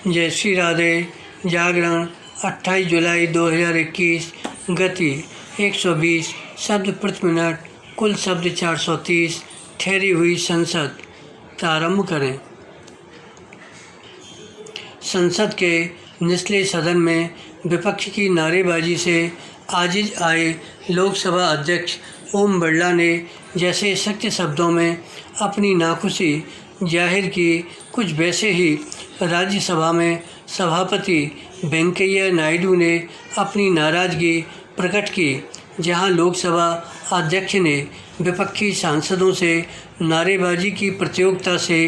जय श्री राधे। जागरण 28 जुलाई 2021। गति 120 शब्द प्रति मिनट। कुल शब्द 430। ठहरी हुई संसद। प्रारंभ करें। संसद के निचले सदन में विपक्ष की नारेबाजी से आजिज आए लोकसभा अध्यक्ष ओम बिरला ने जैसे सख्त शब्दों में अपनी नाखुशी जाहिर की, कुछ वैसे ही राज्यसभा में सभापति वेंकैया नायडू ने अपनी नाराज़गी प्रकट की। जहां लोकसभा अध्यक्ष ने विपक्षी सांसदों से नारेबाजी की प्रतियोगिता से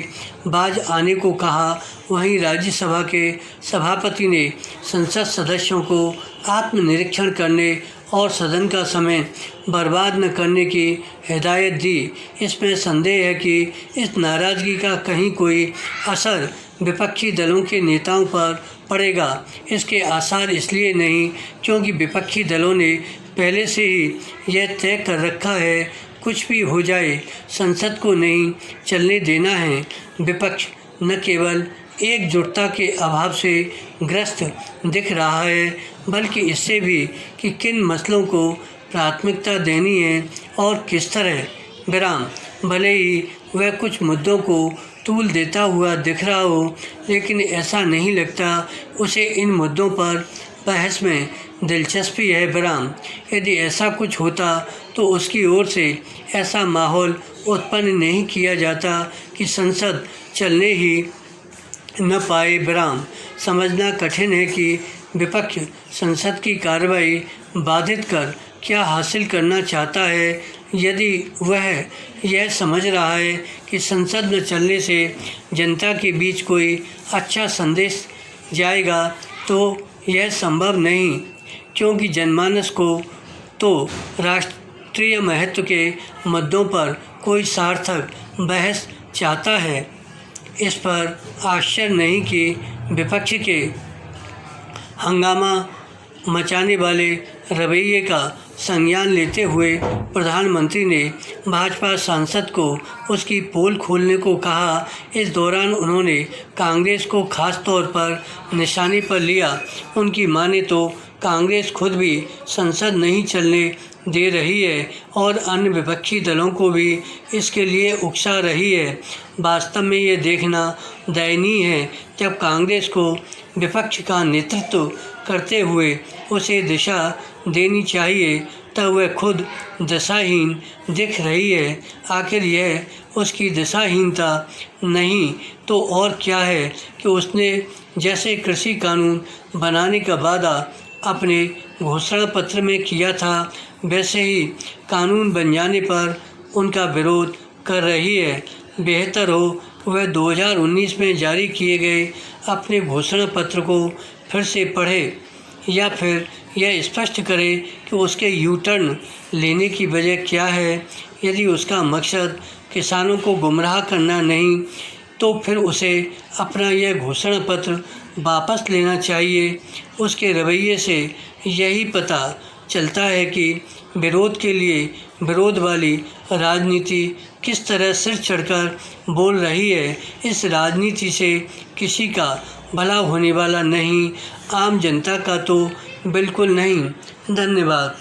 बाज आने को कहा, वहीं राज्यसभा के सभापति ने संसद सदस्यों को आत्मनिरीक्षण करने और सदन का समय बर्बाद न करने की हिदायत दी। इसमें संदेह है कि इस नाराज़गी का कहीं कोई असर विपक्षी दलों के नेताओं पर पड़ेगा। इसके आसार इसलिए नहीं क्योंकि विपक्षी दलों ने पहले से ही यह तय कर रखा है, कुछ भी हो जाए संसद को नहीं चलने देना है। विपक्ष न केवल एकजुटता के अभाव से ग्रस्त दिख रहा है, बल्कि इससे भी कि किन मसलों को प्राथमिकता देनी है और किस तरह। विराम। भले ही वह कुछ मुद्दों को तूल देता हुआ दिख रहा हो, लेकिन ऐसा नहीं लगता उसे इन मुद्दों पर बहस में दिलचस्पी है। विराम। यदि ऐसा कुछ होता तो उसकी ओर से ऐसा माहौल उत्पन्न नहीं किया जाता कि संसद चलने ही न पाए। विराम। समझना कठिन है कि विपक्ष संसद की कार्रवाई बाधित कर क्या हासिल करना चाहता है। यदि वह यह समझ रहा है कि संसद न चलने से जनता के बीच कोई अच्छा संदेश जाएगा, तो यह संभव नहीं, क्योंकि जनमानस को तो राष्ट्रीय महत्व के मुद्दों पर कोई सार्थक बहस चाहता है। इस पर आश्चर्य नहीं कि विपक्ष के हंगामा मचाने वाले रवैये का संज्ञान लेते हुए प्रधानमंत्री ने भाजपा सांसद को उसकी पोल खोलने को कहा। इस दौरान उन्होंने कांग्रेस को खास तौर पर निशाने पर लिया। उनकी माने तो कांग्रेस खुद भी संसद नहीं चलने दे रही है और अन्य विपक्षी दलों को भी इसके लिए उकसा रही है। वास्तव में ये देखना दयनीय है, जब कांग्रेस को विपक्ष का नेतृत्व करते हुए उसे दिशा देनी चाहिए, तब वह खुद दिशाहीन दिख रही है। आखिर यह उसकी दिशाहीनता नहीं तो और क्या है कि उसने जैसे कृषि कानून बनाने का वादा अपने घोषणा पत्र में किया था, वैसे ही कानून बन जाने पर उनका विरोध कर रही है। बेहतर हो वह 2019 में जारी किए गए अपने घोषणा पत्र को फिर से पढ़े, या फिर यह स्पष्ट करे कि उसके यू टर्न लेने की वजह क्या है। यदि उसका मकसद किसानों को गुमराह करना नहीं, तो फिर उसे अपना यह घोषणा पत्र वापस लेना चाहिए। उसके रवैये से यही पता चलता है कि विरोध के लिए विरोध वाली राजनीति किस तरह सिर चढ़कर बोल रही है। इस राजनीति से किसी का भला होने वाला नहीं, आम जनता का तो बिल्कुल नहीं। धन्यवाद।